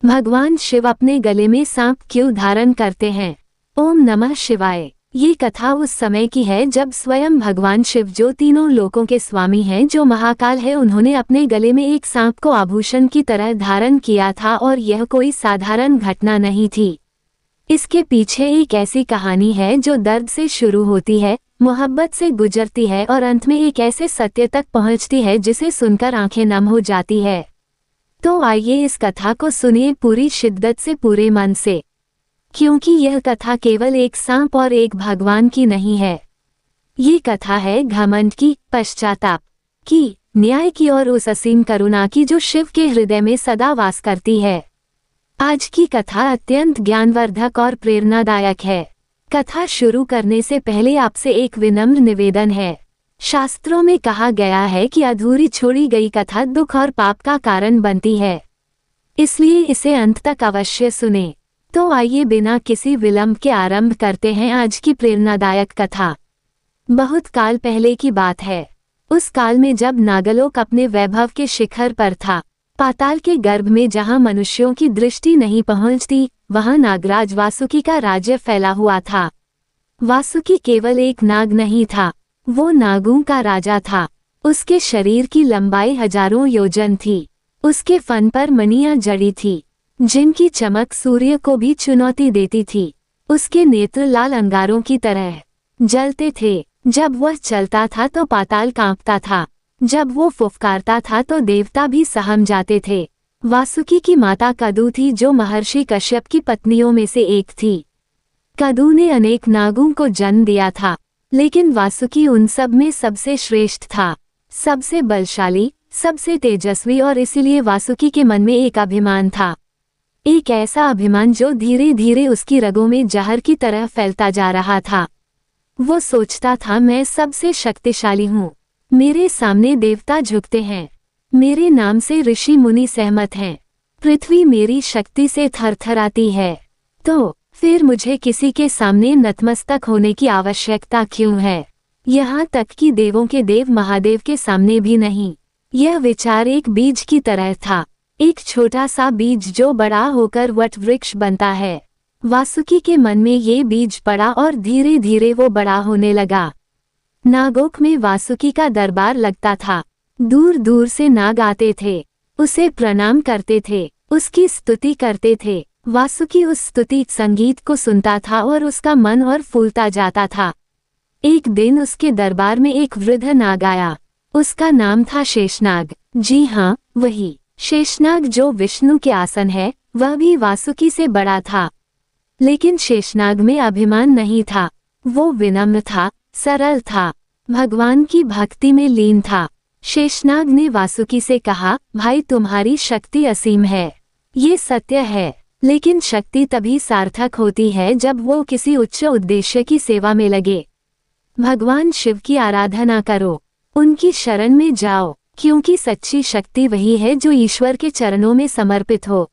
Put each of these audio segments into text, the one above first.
भगवान शिव अपने गले में सांप क्यों धारण करते हैं? ओम नमः शिवाय। ये कथा उस समय की है जब स्वयं भगवान शिव, जो तीनों लोकों के स्वामी हैं, जो महाकाल है, उन्होंने अपने गले में एक सांप को आभूषण की तरह धारण किया था। और यह कोई साधारण घटना नहीं थी। इसके पीछे एक ऐसी कहानी है जो दर्द से शुरू होती है, मोहब्बत से गुजरती है और अंत में एक ऐसे सत्य तक पहुंचती है जिसे सुनकर आंखें नम हो जाती है। तो आइए इस कथा को सुनिए पूरी शिद्दत से, पूरे मन से, क्योंकि यह कथा केवल एक सांप और एक भगवान की नहीं है। ये कथा है घमंड की, पश्चाताप की, न्याय की और उस असीम करुणा की जो शिव के हृदय में सदा वास करती है। आज की कथा अत्यंत ज्ञानवर्धक और प्रेरणादायक है। कथा शुरू करने से पहले आपसे एक विनम्र निवेदन है। शास्त्रों में कहा गया है कि अधूरी छोड़ी गई कथा दुख और पाप का कारण बनती है, इसलिए इसे अंत तक अवश्य सुने। तो आइए बिना किसी विलंब के आरंभ करते हैं आज की प्रेरणादायक कथा। बहुत काल पहले की बात है। उस काल में जब नागलोक अपने वैभव के शिखर पर था, पाताल के गर्भ में जहां मनुष्यों की दृष्टि नहीं पहुंचती, वहां नागराज वासुकी का राज्य फैला हुआ था। वासुकी केवल एक नाग नहीं था, वो नागों का राजा था। उसके शरीर की लंबाई हजारों योजन थी। उसके फन पर मणियां जड़ी थी, जिनकी चमक सूर्य को भी चुनौती देती थी। उसके नेत्र लाल अंगारों की तरह जलते थे। जब वह चलता था तो पाताल कांपता था, जब वो फुफकारता था तो देवता भी सहम जाते थे। वासुकी की माता कदू थी, जो महर्षि कश्यप की पत्नियों में से एक थी। कदू ने अनेक नागों को जन्म दिया था, लेकिन वासुकी उन सब में सबसे श्रेष्ठ था, सबसे बलशाली, सबसे तेजस्वी, और इसीलिए वासुकी के मन में एक अभिमान था। एक ऐसा अभिमान जो धीरे धीरे उसकी रगों में जहर की तरह फैलता जा रहा था। वो सोचता था, मैं सबसे शक्तिशाली हूँ, मेरे सामने देवता झुकते हैं, मेरे नाम से ऋषि मुनि सहमत हैं, पृथ्वी मेरी शक्ति से थरथराती है, तो फिर मुझे किसी के सामने नतमस्तक होने की आवश्यकता क्यों है? यहाँ तक कि देवों के देव महादेव के सामने भी नहीं। यह विचार एक बीज की तरह था, एक छोटा सा बीज जो बड़ा होकर वट वृक्ष बनता है। वासुकी के मन में ये बीज पड़ा और धीरे धीरे वो बड़ा होने लगा। नागोक में वासुकी का दरबार लगता था। दूर दूर से नाग आते थे, उसे प्रणाम करते थे, उसकी स्तुति करते थे। वासुकी उस स्तुति संगीत को सुनता था और उसका मन और फूलता जाता था। एक दिन उसके दरबार में एक वृद्ध नाग आया। उसका नाम था शेषनाग। जी हाँ, वही शेषनाग जो विष्णु के आसन है। वह भी वासुकी से बड़ा था, लेकिन शेषनाग में अभिमान नहीं था। वो विनम्र था, सरल था, भगवान की भक्ति में लीन था। शेषनाग ने वासुकी से कहा, भाई तुम्हारी शक्ति असीम है, ये सत्य है, लेकिन शक्ति तभी सार्थक होती है जब वो किसी उच्च उद्देश्य की सेवा में लगे। भगवान शिव की आराधना करो, उनकी शरण में जाओ, क्योंकि सच्ची शक्ति वही है जो ईश्वर के चरणों में समर्पित हो।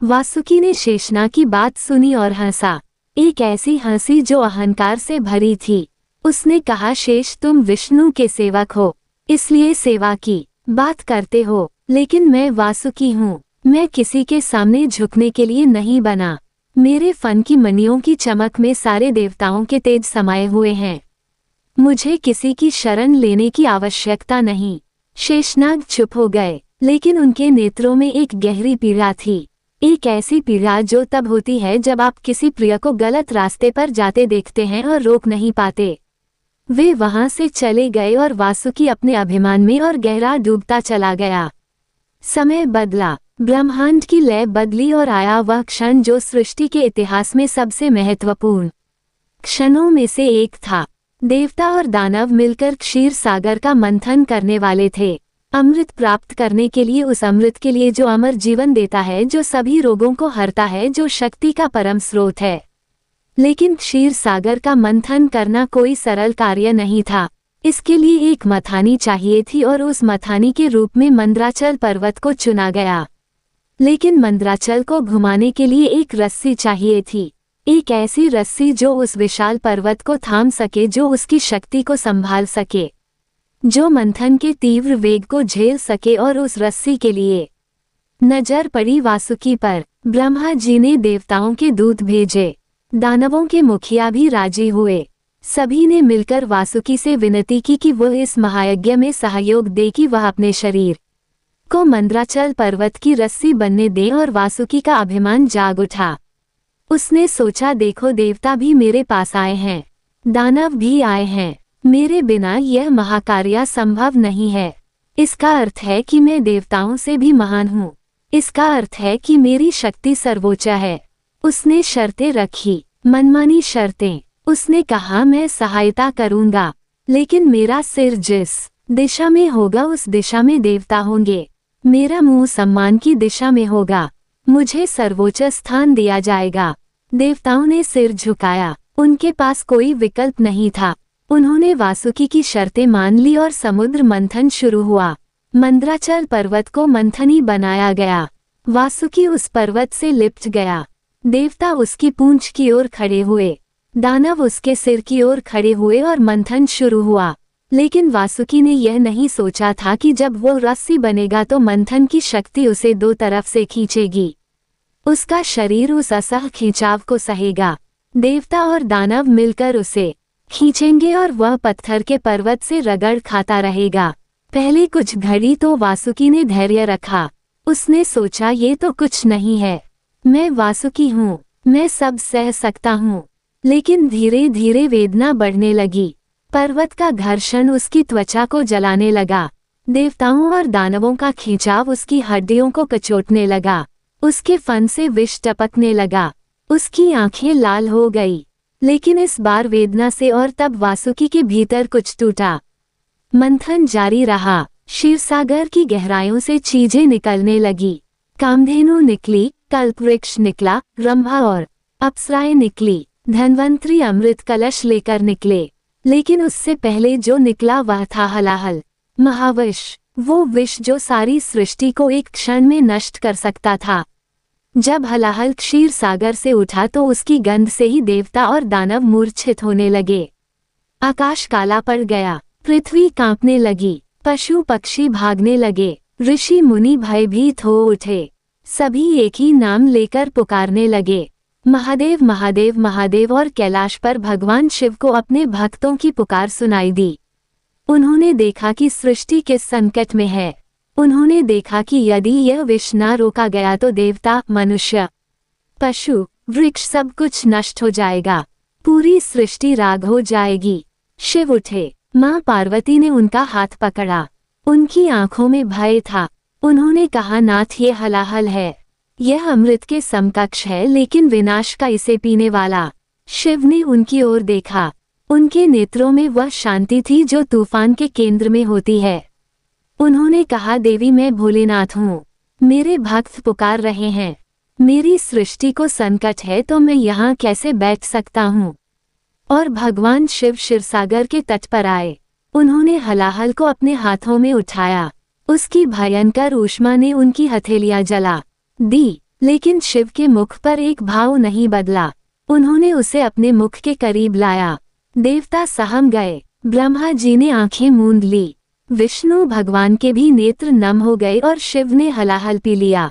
वासुकी ने शेषनाग की बात सुनी और हंसा, एक ऐसी हंसी जो अहंकार से भरी थी। उसने कहा, शेष तुम विष्णु के सेवक हो, इसलिए सेवा की बात करते हो, लेकिन मैं वासुकी हूँ, मैं किसी के सामने झुकने के लिए नहीं बना। मेरे फन की मणियों की चमक में सारे देवताओं के तेज समाये हुए हैं, मुझे किसी की शरण लेने की आवश्यकता नहीं। शेषनाग चुप हो गए, लेकिन उनके नेत्रों में एक गहरी पीड़ा थी, एक ऐसी पीड़ा जो तब होती है जब आप किसी प्रिय को गलत रास्ते पर जाते देखते हैं और रोक नहीं पाते। वे वहां से चले गए और वासुकी अपने अभिमान में और गहरा डूबता चला गया। समय बदला, ब्रह्मांड की लय बदली और आया वह क्षण जो सृष्टि के इतिहास में सबसे महत्वपूर्ण क्षणों में से एक था। देवता और दानव मिलकर क्षीर सागर का मंथन करने वाले थे, अमृत प्राप्त करने के लिए, उस अमृत के लिए जो अमर जीवन देता है, जो सभी रोगों को हरता है, जो शक्ति का परम स्रोत है। लेकिन क्षीर सागर का मंथन करना कोई सरल कार्य नहीं था। इसके लिए एक मथानी चाहिए थी और उस मथानी के रूप में मंद्राचल पर्वत को चुना गया। लेकिन मंद्राचल को घुमाने के लिए एक रस्सी चाहिए थी, एक ऐसी रस्सी जो उस विशाल पर्वत को थाम सके, जो उसकी शक्ति को संभाल सके, जो मंथन के तीव्र वेग को झेल सके। और उस रस्सी के लिए नजर पड़ी वासुकी पर। ब्रह्मा जी ने देवताओं के दूत भेजे। दानवों के मुखिया भी राजी हुए। सभी ने मिलकर वासुकी से विनती की कि वह इस महायज्ञ में सहयोग दे कि वह अपने शरीर को मंद्राचल पर्वत की रस्सी बनने दे और वासुकी का अभिमान जाग उठा। उसने सोचा, देखो देवता भी मेरे पास आए हैं, दानव भी आए हैं, मेरे बिना यह महाकार्य संभव नहीं है। इसका अर्थ है कि मैं देवताओं से भी महान हूँ। इसका अर्थ है कि मेरी शक्ति सर्वोच्च है। उसने शर्तें रखी, मनमानी शर्तें। उसने कहा, मैं सहायता करूंगा, लेकिन मेरा सिर जिस दिशा में होगा उस दिशा में देवता होंगे। मेरा मुंह सम्मान की दिशा में होगा, मुझे सर्वोच्च स्थान दिया जाएगा। देवताओं ने सिर झुकाया, उनके पास कोई विकल्प नहीं था। उन्होंने वासुकी की शर्तें मान ली और समुद्र मंथन शुरू हुआ। मंद्राचल पर्वत को मंथनी बनाया गया। वासुकी उस पर्वत से लिपट गया। देवता उसकी पूंछ की ओर खड़े हुए, दानव उसके सिर की ओर खड़े हुए और मंथन शुरू हुआ। लेकिन वासुकी ने यह नहीं सोचा था कि जब वो रस्सी बनेगा तो मंथन की शक्ति उसे दो तरफ से खींचेगी। उसका शरीर उस असह खिंचाव को सहेगा। देवता और दानव मिलकर उसे खींचेंगे और वह पत्थर के पर्वत से रगड़ खाता रहेगा। पहले कुछ घड़ी तो वासुकी ने धैर्य रखा। उसने सोचा, ये तो कुछ नहीं है, मैं वासुकी हूँ, मैं सब सह सकता हूँ। लेकिन धीरे धीरे वेदना बढ़ने लगी। पर्वत का घर्षण उसकी त्वचा को जलाने लगा। देवताओं और दानवों का खींचाव उसकी हड्डियों को कचोटने लगा। उसके फन से विष टपकने लगा। उसकी आंखें लाल हो गई। लेकिन इस बार वेदना से और तब वासुकी के भीतर कुछ टूटा। मंथन जारी रहा। क्षीरसागर की गहराइयों से चीजें निकलने लगी। कामधेनु निकली, कल्पवृक्ष निकला, रंभा और अप्सराएं निकली। धन्वंतरी अमृत कलश लेकर निकले। लेकिन उससे पहले जो निकला वह था हलाहल, महाविष। वो विष जो सारी सृष्टि को एक क्षण में नष्ट कर सकता था। जब हलाहल क्षीर सागर से उठा तो उसकी गंध से ही देवता और दानव मूर्छित होने लगे। आकाश काला पड़ गया, पृथ्वी कांपने लगी, पशु पक्षी भागने लगे, ऋषि मुनि भयभीत हो उठे। सभी एक ही नाम लेकर पुकारने लगे, महादेव महादेव महादेव। और कैलाश पर भगवान शिव को अपने भक्तों की पुकार सुनाई दी। उन्होंने देखा कि सृष्टि किस संकट में है। उन्होंने देखा कि यदि यह विष न रोका गया तो देवता, मनुष्य, पशु, वृक्ष सब कुछ नष्ट हो जाएगा, पूरी सृष्टि राग हो जाएगी। शिव उठे। मां पार्वती ने उनका हाथ पकड़ा। उनकी आंखों में भय था। उन्होंने कहा, नाथ, ये हलाहल है, यह अमृत के समकक्ष है, लेकिन विनाश का इसे पीने वाला। शिव ने उनकी ओर देखा। उनके नेत्रों में वह शांति थी जो तूफान के केंद्र में होती है। उन्होंने कहा, देवी, मैं भोलेनाथ हूँ, मेरे भक्त पुकार रहे हैं, मेरी सृष्टि को संकट है तो मैं यहाँ कैसे बैठ सकता हूँ। और भगवान शिव क्षीरसागर के तट पर आए। उन्होंने हलाहल को अपने हाथों में उठाया। उसकी भयंकर ऊष्मा ने उनकी हथेलियां जला दी, लेकिन शिव के मुख पर एक भाव नहीं बदला। उन्होंने उसे अपने मुख के करीब लाया। देवता सहम गए। ब्रह्मा जी ने आंखें मूंद ली। विष्णु भगवान के भी नेत्र नम हो गए और शिव ने हलाहल पी लिया।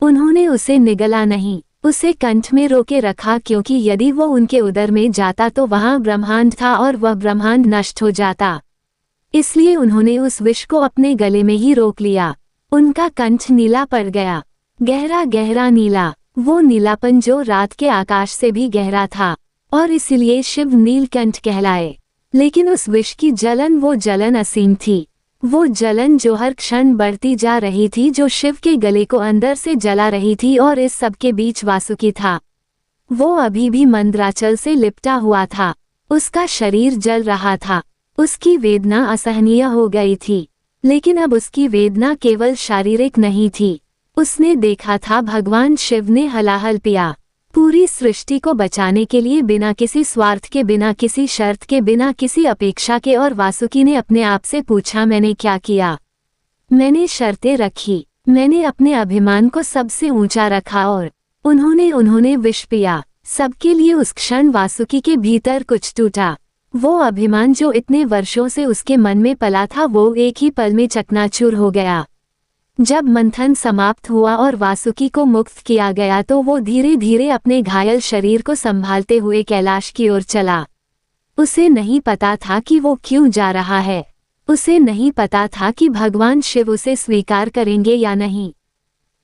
उन्होंने उसे निगला नहीं, उसे कंठ में रोके रखा, क्योंकि यदि वो उनके उदर में जाता तो वहां ब्रह्मांड था और वह ब्रह्मांड नष्ट हो जाता। इसलिए उन्होंने उस विष को अपने गले में ही रोक लिया। उनका कंठ नीला पड़ गया, गहरा गहरा नीला, वो नीलापन जो रात के आकाश से भी गहरा था, और इसलिए शिव नीलकंठ कहलाए। लेकिन उस विष की जलन, वो जलन असीम थी। वो जलन जो हर क्षण बढ़ती जा रही थी, जो शिव के गले को अंदर से जला रही थी। और इस सब के बीच वासुकी था। वो अभी भी मंद्राचल से लिपटा हुआ था। उसका शरीर जल रहा था। उसकी वेदना असहनीय हो गई थी। लेकिन अब उसकी वेदना केवल शारीरिक नहीं थी। उसने देखा था भगवान शिव ने हलाहल पिया, पूरी सृष्टि को बचाने के लिए, बिना किसी स्वार्थ के, बिना किसी शर्त के, बिना किसी अपेक्षा के। और वासुकी ने अपने आप से पूछा, मैंने क्या किया? मैंने शर्तें रखी, मैंने अपने अभिमान को सबसे ऊंचा रखा और उन्होंने विष पिया। सबके लिए उस क्षण वासुकी के भीतर कुछ टूटा। वो अभिमान जो इतने वर्षों से उसके मन में पला था, वो एक ही पल में चकनाचूर हो गया। जब मंथन समाप्त हुआ और वासुकी को मुक्त किया गया तो वो धीरे धीरे अपने घायल शरीर को संभालते हुए कैलाश की ओर चला। उसे नहीं पता था कि वो क्यों जा रहा है। उसे नहीं पता था कि भगवान शिव उसे स्वीकार करेंगे या नहीं,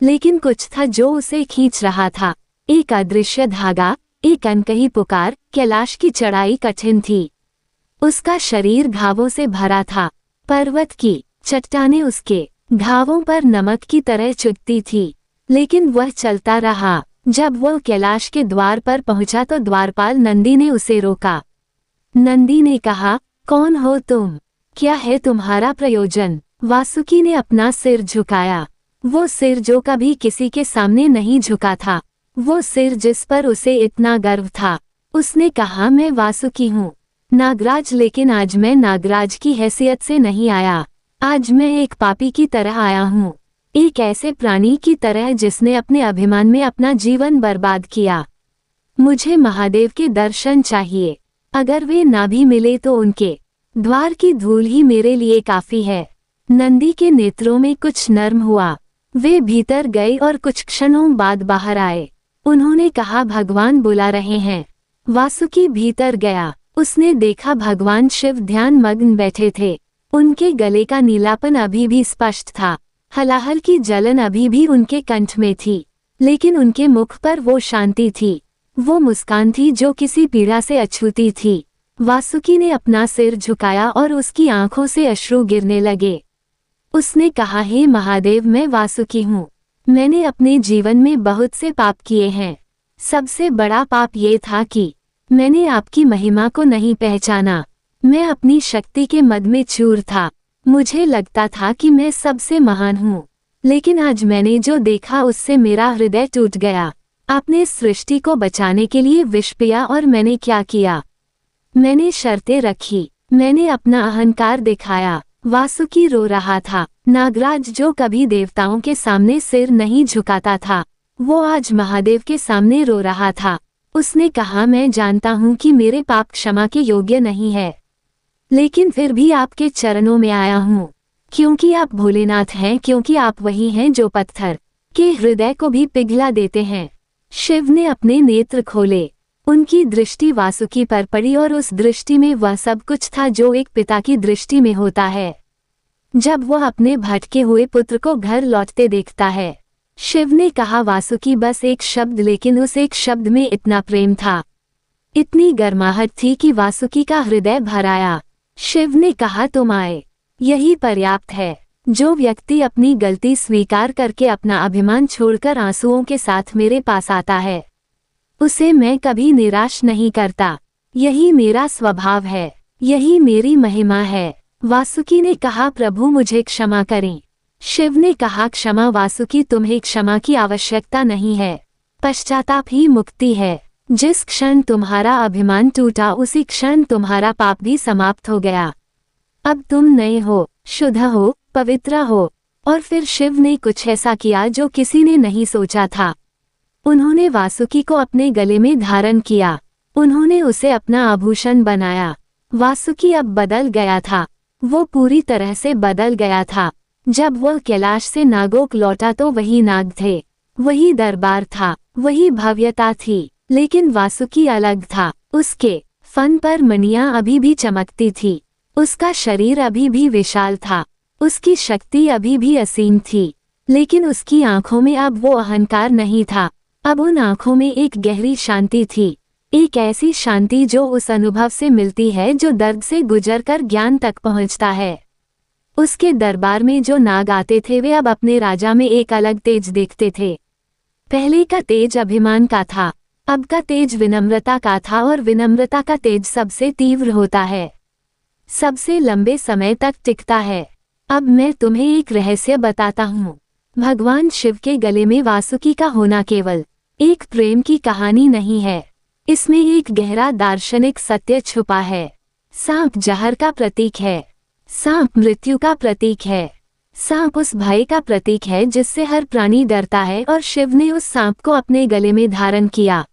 लेकिन कुछ था जो उसे खींच रहा था। एक अदृश्य धागा, एक अनकही पुकार। कैलाश की चढ़ाई कठिन थी। उसका शरीर घावों से भरा था। पर्वत की चट्टानें उसके घावों पर नमक की तरह चुभती थी, लेकिन वह चलता रहा। जब वह कैलाश के द्वार पर पहुंचा तो द्वारपाल नंदी ने उसे रोका। नंदी ने कहा, कौन हो तुम? क्या है तुम्हारा प्रयोजन? वासुकी ने अपना सिर झुकाया। वो सिर जो कभी किसी के सामने नहीं झुका था, वो सिर जिस पर उसे इतना गर्व था। उसने कहा, मैं वासुकी हूँ, नागराज, लेकिन आज मैं नागराज की हैसियत से नहीं आया। आज मैं एक पापी की तरह आया हूँ, एक ऐसे प्राणी की तरह जिसने अपने अभिमान में अपना जीवन बर्बाद किया। मुझे महादेव के दर्शन चाहिए। अगर वे ना भी मिले तो उनके द्वार की धूल ही मेरे लिए काफी है। नंदी के नेत्रों में कुछ नर्म हुआ। वे भीतर गए और कुछ क्षणों बाद बाहर आए। उन्होंने कहा, भगवान बुला रहे हैं। वासुकी भीतर गया। उसने देखा भगवान शिव ध्यान मग्न बैठे थे। उनके गले का नीलापन अभी भी स्पष्ट था। हलाहल की जलन अभी भी उनके कंठ में थी, लेकिन उनके मुख पर वो शांति थी। वो मुस्कान थी जो किसी पीड़ा से अछूती थी। वासुकी ने अपना सिर झुकाया और उसकी आंखों से अश्रु गिरने लगे। उसने कहा, हे महादेव, मैं वासुकी हूँ। मैंने अपने जीवन में बहुत से पाप किए हैं। सबसे बड़ा पाप ये था कि मैंने आपकी महिमा को नहीं पहचाना। मैं अपनी शक्ति के मद में चूर था। मुझे लगता था कि मैं सबसे महान हूँ, लेकिन आज मैंने जो देखा उससे मेरा हृदय टूट गया। आपने सृष्टि को बचाने के लिए विष पिया और मैंने क्या किया? मैंने शर्तें रखी, मैंने अपना अहंकार दिखाया। वासुकी रो रहा था। नागराज जो कभी देवताओं के सामने सिर नहीं झुकाता था, वो आज महादेव के सामने रो रहा था। उसने कहा, मैं जानता हूँ कि मेरे पाप क्षमा के योग्य नहीं है, लेकिन फिर भी आपके चरणों में आया हूँ, क्योंकि आप भोलेनाथ हैं, क्योंकि आप वही हैं जो पत्थर के हृदय को भी पिघला देते हैं। शिव ने अपने नेत्र खोले। उनकी दृष्टि वासुकी पर पड़ी और उस दृष्टि में वह सब कुछ था जो एक पिता की दृष्टि में होता है जब वह अपने भटके हुए पुत्र को घर लौटते देखता है। शिव ने कहा, वासुकी, बस एक शब्द, लेकिन उस एक शब्द में इतना प्रेम था, इतनी गर्माहट थी कि वासुकी का हृदय भर आया। शिव ने कहा, तुम आए, यही पर्याप्त है। जो व्यक्ति अपनी गलती स्वीकार करके अपना अभिमान छोड़कर आंसुओं के साथ मेरे पास आता है, उसे मैं कभी निराश नहीं करता। यही मेरा स्वभाव है, यही मेरी महिमा है। वासुकी ने कहा, प्रभु मुझे क्षमा करें। शिव ने कहा, क्षमा वासुकी, तुम्हें क्षमा की आवश्यकता नहीं है। पश्चाताप ही मुक्ति है। जिस क्षण तुम्हारा अभिमान टूटा उसी क्षण तुम्हारा पाप भी समाप्त हो गया। अब तुम नए हो, शुद्ध हो, पवित्र हो। और फिर शिव ने कुछ ऐसा किया जो किसी ने नहीं सोचा था। उन्होंने वासुकी को अपने गले में धारण किया। उन्होंने उसे अपना आभूषण बनाया। वासुकी अब बदल गया था। वो पूरी तरह से बदल गया था। जब वह कैलाश से नागोक लौटा तो वही नाग थे, वही दरबार था, वही भव्यता थी, लेकिन वासुकी अलग था। उसके फन पर मणियां अभी भी चमकती थी। उसका शरीर अभी भी विशाल था। उसकी शक्ति अभी भी असीम थी, लेकिन उसकी आंखों में अब वो अहंकार नहीं था। अब उन आंखों में एक गहरी शांति थी, एक ऐसी शांति जो उस अनुभव से मिलती है जो दर्द से गुजरकर ज्ञान तक पहुंचता है। उसके दरबार में जो नाग आते थे वे अब अपने राजा में एक अलग तेज देखते थे। पहले का तेज अभिमान का था, अब का तेज विनम्रता का था, और विनम्रता का तेज सबसे तीव्र होता है, सबसे लंबे समय तक टिकता है। अब मैं तुम्हें एक रहस्य बताता हूँ। भगवान शिव के गले में वासुकी का होना केवल एक प्रेम की कहानी नहीं है, इसमें एक गहरा दार्शनिक सत्य छुपा है। सांप जहर का प्रतीक है, सांप मृत्यु का प्रतीक है, सांप उस भय का प्रतीक है जिससे हर प्राणी डरता है, और शिव ने उस सांप को अपने गले में धारण किया।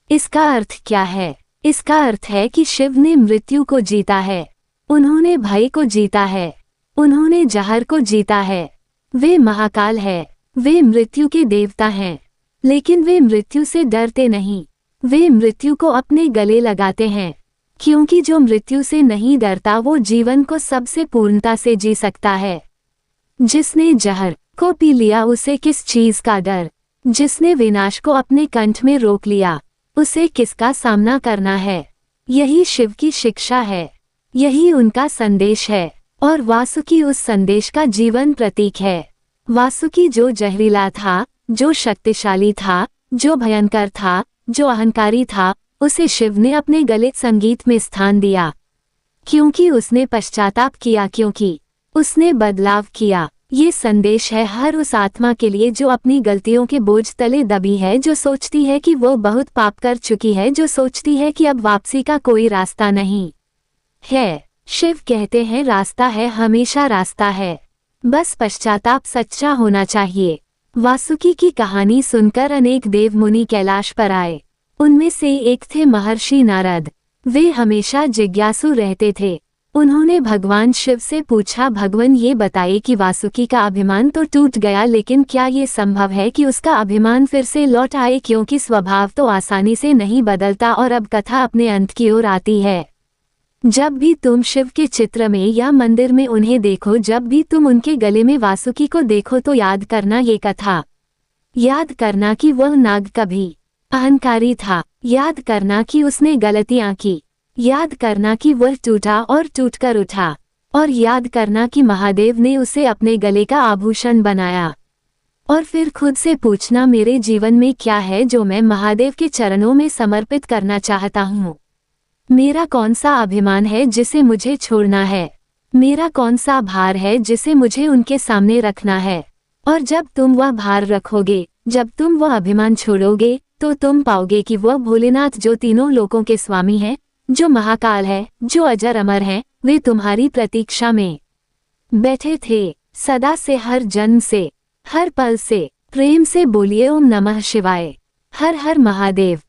इसका अर्थ क्या है? इसका अर्थ है कि शिव ने मृत्यु को जीता है, उन्होंने भय को जीता है, उन्होंने जहर को जीता है। वे महाकाल है, वे मृत्यु के देवता हैं, लेकिन वे मृत्यु से डरते नहीं। वे मृत्यु को अपने गले लगाते हैं, क्योंकि जो मृत्यु से नहीं डरता वो जीवन को सबसे पूर्णता से जी सकता है। जिसने जहर को पी लिया उसे किस चीज का डर? जिसने विनाश को अपने कंठ में रोक लिया उसे किसका सामना करना है? यही शिव की शिक्षा है, यही उनका संदेश है, और वासुकी उस संदेश का जीवन प्रतीक है। वासुकी जो जहरीला था, जो शक्तिशाली था, जो भयंकर था, जो अहंकारी था, उसे शिव ने अपने गले संगीत में स्थान दिया, क्योंकि उसने पश्चाताप किया, क्योंकि उसने बदलाव किया। ये संदेश है हर उस आत्मा के लिए जो अपनी गलतियों के बोझ तले दबी है, जो सोचती है कि वो बहुत पाप कर चुकी है, जो सोचती है कि अब वापसी का कोई रास्ता नहीं है। शिव कहते हैं रास्ता है, हमेशा रास्ता है, बस पश्चाताप सच्चा होना चाहिए। वासुकी की कहानी सुनकर अनेक देव मुनि कैलाश पर आए। उनमें से एक थे महर्षि नारद। वे हमेशा जिज्ञासु रहते थे। उन्होंने भगवान शिव से पूछा, भगवान ये बताइए कि वासुकी का अभिमान तो टूट गया, लेकिन क्या ये संभव है कि उसका अभिमान फिर से लौट आए? क्योंकि स्वभाव तो आसानी से नहीं बदलता। और अब कथा अपने अंत की ओर आती है। जब भी तुम शिव के चित्र में या मंदिर में उन्हें देखो, जब भी तुम उनके गले में वासुकी को देखो, तो याद करना ये कथा। याद करना कि वह नाग कभी अहंकारी था। याद करना कि उसने गलतियां की। याद करना कि वह टूटा और टूटकर उठा। और याद करना कि महादेव ने उसे अपने गले का आभूषण बनाया। और फिर खुद से पूछना, मेरे जीवन में क्या है जो मैं महादेव के चरणों में समर्पित करना चाहता हूँ? मेरा कौन सा अभिमान है जिसे मुझे छोड़ना है? मेरा कौन सा भार है जिसे मुझे उनके सामने रखना है? और जब तुम वह भार रखोगे, जब तुम वह अभिमान छोड़ोगे, तो तुम पाओगे कि वह भोलेनाथ जो तीनों लोकों के स्वामी हैं, जो महाकाल है, जो अजर अमर हैं, वे तुम्हारी प्रतीक्षा में बैठे थे। सदा से, हर जन्म से, हर पल से प्रेम से बोलिए ओम नमः शिवाय। हर हर महादेव।